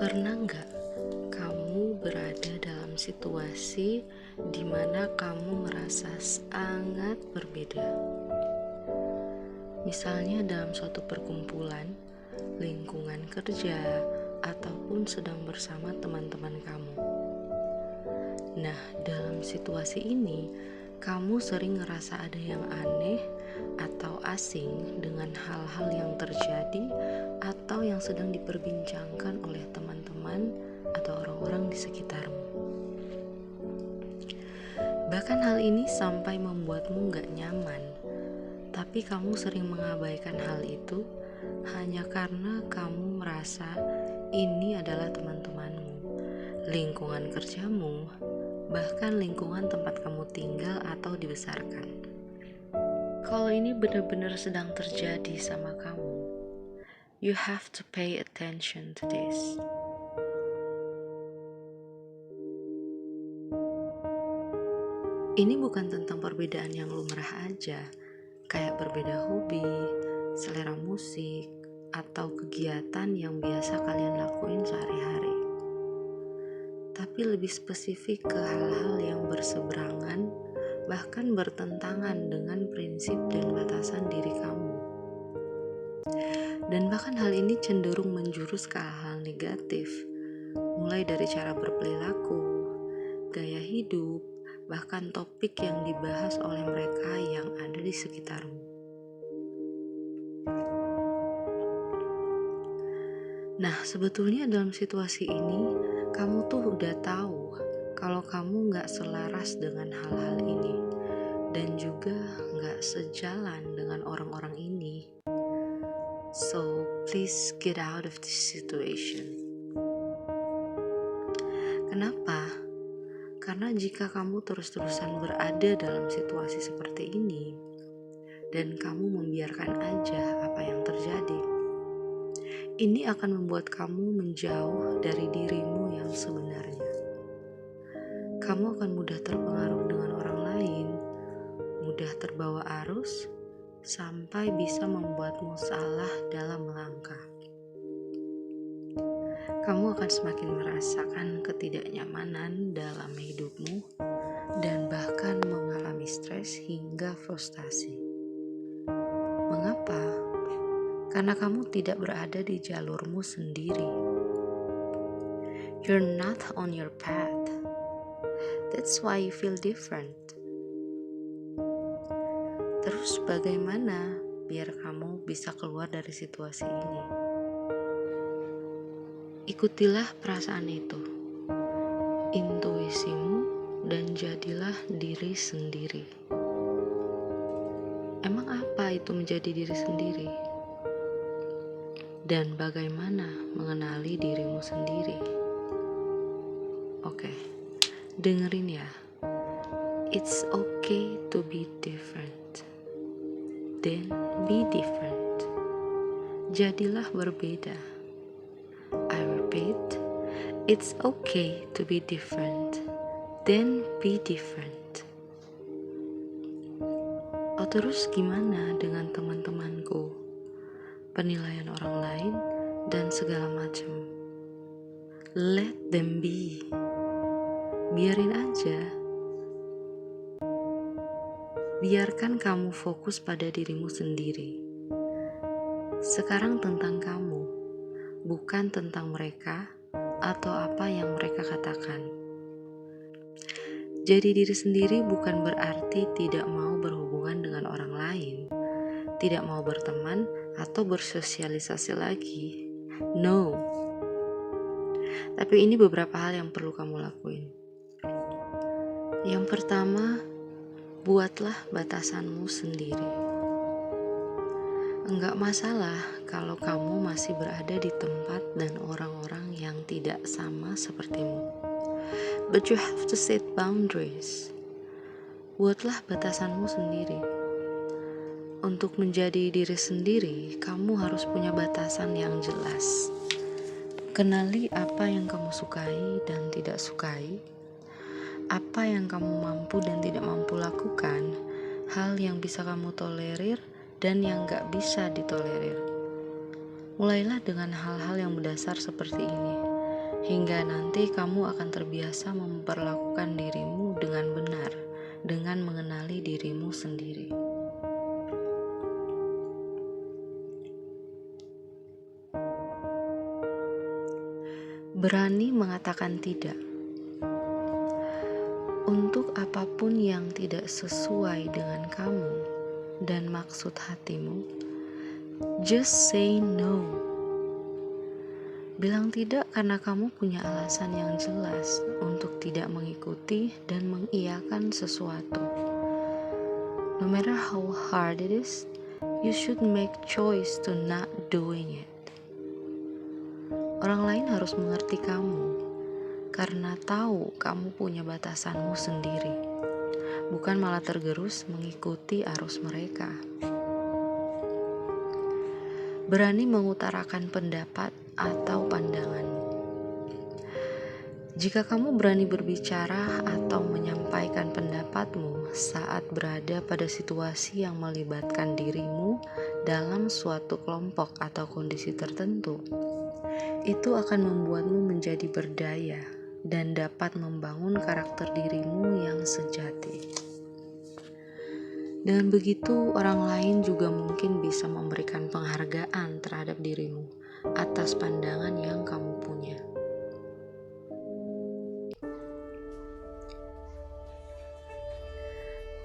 Pernah nggak kamu berada dalam situasi di mana kamu merasa sangat berbeda? Misalnya dalam suatu perkumpulan, lingkungan kerja, ataupun sedang bersama teman-teman kamu. Nah, dalam situasi ini, kamu sering ngerasa ada yang aneh atau asing dengan hal-hal yang terjadi atau yang sedang diperbincangkan oleh teman-teman atau orang-orang di sekitarmu. Bahkan hal ini sampai membuatmu gak nyaman, tapi kamu sering mengabaikan hal itu hanya karena kamu merasa ini adalah teman-temanmu, lingkungan kerjamu, bahkan lingkungan tempat kamu tinggal atau dibesarkan. Kalau ini benar-benar sedang terjadi sama kamu, you have to pay attention to this. Ini bukan tentang perbedaan yang lumrah aja, kayak berbeda hobi, selera musik, atau kegiatan yang biasa kalian lakuin sehari-hari. Tapi lebih spesifik ke hal-hal yang berseberangan, bahkan bertentangan dengan prinsip dan batasan diri kamu. Dan bahkan hal ini cenderung menjurus ke hal-hal negatif, mulai dari cara berperilaku, gaya hidup, bahkan topik yang dibahas oleh mereka yang ada di sekitarmu. Nah, sebetulnya dalam situasi ini, kamu tuh udah tahu kalau kamu gak selaras dengan hal-hal ini, dan juga gak sejalan dengan orang-orang ini. So, please get out of this situation. Kenapa? Karena jika kamu terus-terusan berada dalam situasi seperti ini, dan kamu membiarkan aja apa yang terjadi, ini akan membuat kamu menjauh dari dirimu yang sebenarnya. Kamu akan mudah terpengaruh dengan orang lain, mudah terbawa arus, sampai bisa membuatmu salah dalam melangkah. Kamu akan semakin merasakan ketidaknyamanan dalam hidupmu dan bahkan mengalami stres hingga frustasi. Mengapa? Karena kamu tidak berada di jalurmu sendiri. You're not on your path. That's why you feel different. Terus bagaimana biar kamu bisa keluar dari situasi ini? Ikutilah perasaan itu, intuisimu, dan jadilah diri sendiri. Emang apa itu menjadi diri sendiri? Dan bagaimana mengenali dirimu sendiri? Oke, dengerin ya. It's okay to be different. Then be different. Jadilah berbeda. I repeat, it's okay to be different. Then be different. Oh, terus gimana dengan teman-temanku? Penilaian orang lain dan segala macam. Let them be. Biarin aja. Biarkan kamu fokus pada dirimu sendiri. Sekarang tentang kamu, bukan tentang mereka atau apa yang mereka katakan. Jadi diri sendiri bukan berarti tidak mau berhubungan dengan orang lain, tidak mau berteman atau bersosialisasi lagi. No. Tapi ini beberapa hal yang perlu kamu lakuin. Yang pertama, buatlah batasanmu sendiri. Enggak masalah kalau kamu masih berada di tempat dan orang-orang yang tidak sama sepertimu. But you have to set boundaries. Buatlah batasanmu sendiri. Untuk menjadi diri sendiri, kamu harus punya batasan yang jelas. Kenali apa yang kamu sukai dan tidak sukai, apa yang kamu mampu dan tidak mampu lakukan, hal yang bisa kamu tolerir dan yang gak bisa ditolerir. Mulailah dengan hal-hal yang mendasar seperti ini. hingga nanti kamu akan terbiasa memperlakukan dirimu dengan benar, dengan mengenali dirimu sendiri. Berani mengatakan tidak untuk apapun yang tidak sesuai dengan kamu dan maksud hatimu. Just say no. Bilang tidak karena kamu punya alasan yang jelas untuk tidak mengikuti dan mengiyakan sesuatu. No matter how hard it is, you should make choice to not doing it. Orang lain harus mengerti kamu karena tahu kamu punya batasanmu sendiri, bukan malah tergerus mengikuti arus mereka. Berani mengutarakan pendapat atau pandanganmu. Jika kamu berani berbicara atau menyampaikan pendapatmu saat berada pada situasi yang melibatkan dirimu dalam suatu kelompok atau kondisi tertentu, itu akan membuatmu menjadi berdaya dan dapat membangun karakter dirimu yang sejati. Dengan begitu, orang lain juga mungkin bisa memberikan penghargaan terhadap dirimu atas pandangan yang kamu punya.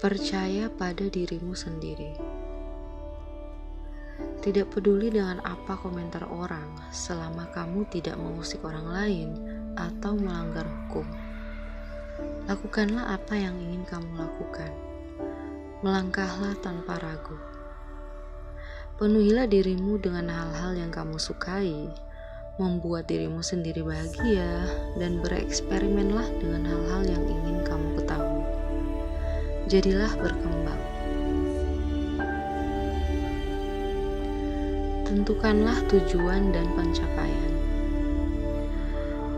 Percaya pada dirimu sendiri. Tidak peduli dengan apa komentar orang selama kamu tidak mengusik orang lain atau melanggar hukum. Lakukanlah apa yang ingin kamu lakukan. Melangkahlah tanpa ragu. Penuhilah dirimu dengan hal-hal yang kamu sukai, membuat dirimu sendiri bahagia, dan bereksperimenlah dengan hal-hal yang ingin kamu ketahui. Jadilah berkembang. Tentukanlah tujuan dan pencapaian.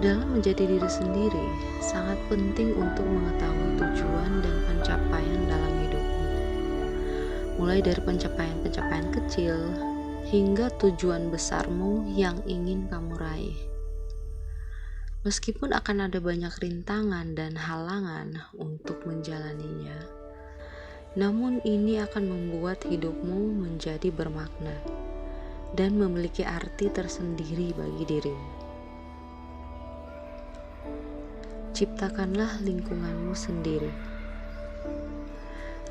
Dalam menjadi diri sendiri, sangat penting untuk mengetahui tujuan dan pencapaian dalam hidupmu. Mulai dari pencapaian-pencapaian kecil hingga tujuan besarmu yang ingin kamu raih. Meskipun akan ada banyak rintangan dan halangan untuk menjalaninya, namun ini akan membuat hidupmu menjadi bermakna dan memiliki arti tersendiri bagi dirimu. Ciptakanlah lingkunganmu sendiri.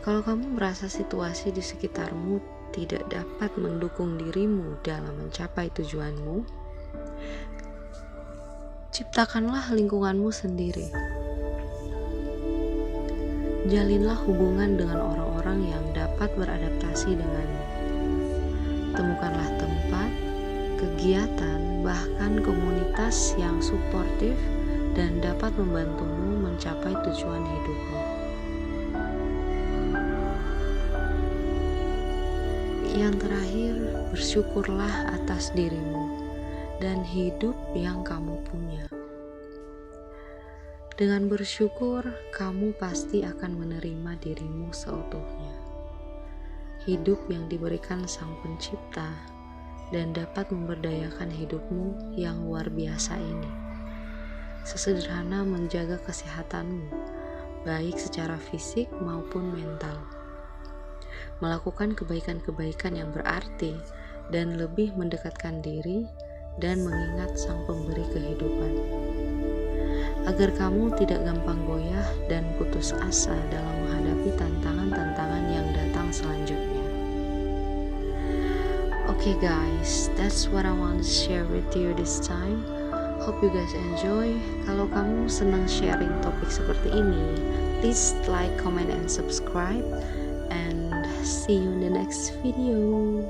Kalau kamu merasa situasi di sekitarmu tidak dapat mendukung dirimu dalam mencapai tujuanmu, ciptakanlah lingkunganmu sendiri. Jalinlah hubungan dengan orang-orang yang dapat beradaptasi denganmu. Temukanlah tempat, kegiatan, bahkan komunitas yang suportif dan dapat membantumu mencapai tujuan hidupmu. Yang terakhir, bersyukurlah atas dirimu dan hidup yang kamu punya. Dengan bersyukur, kamu pasti akan menerima dirimu seutuhnya. Hidup yang diberikan Sang Pencipta dan dapat memberdayakan hidupmu yang luar biasa ini. Sesederhana menjaga kesehatanmu, baik secara fisik maupun mental. Melakukan kebaikan-kebaikan yang berarti dan lebih mendekatkan diri dan mengingat Sang Pemberi kehidupan. Agar kamu tidak gampang goyah dan putus asa dalam menghadapi tantangan-tantangan yang datang selanjutnya. Okay guys, that's what I want to share with you this time. Hope you guys enjoy. Kalau kamu senang sharing topik seperti ini, please like, comment, and subscribe. And see you in the next video.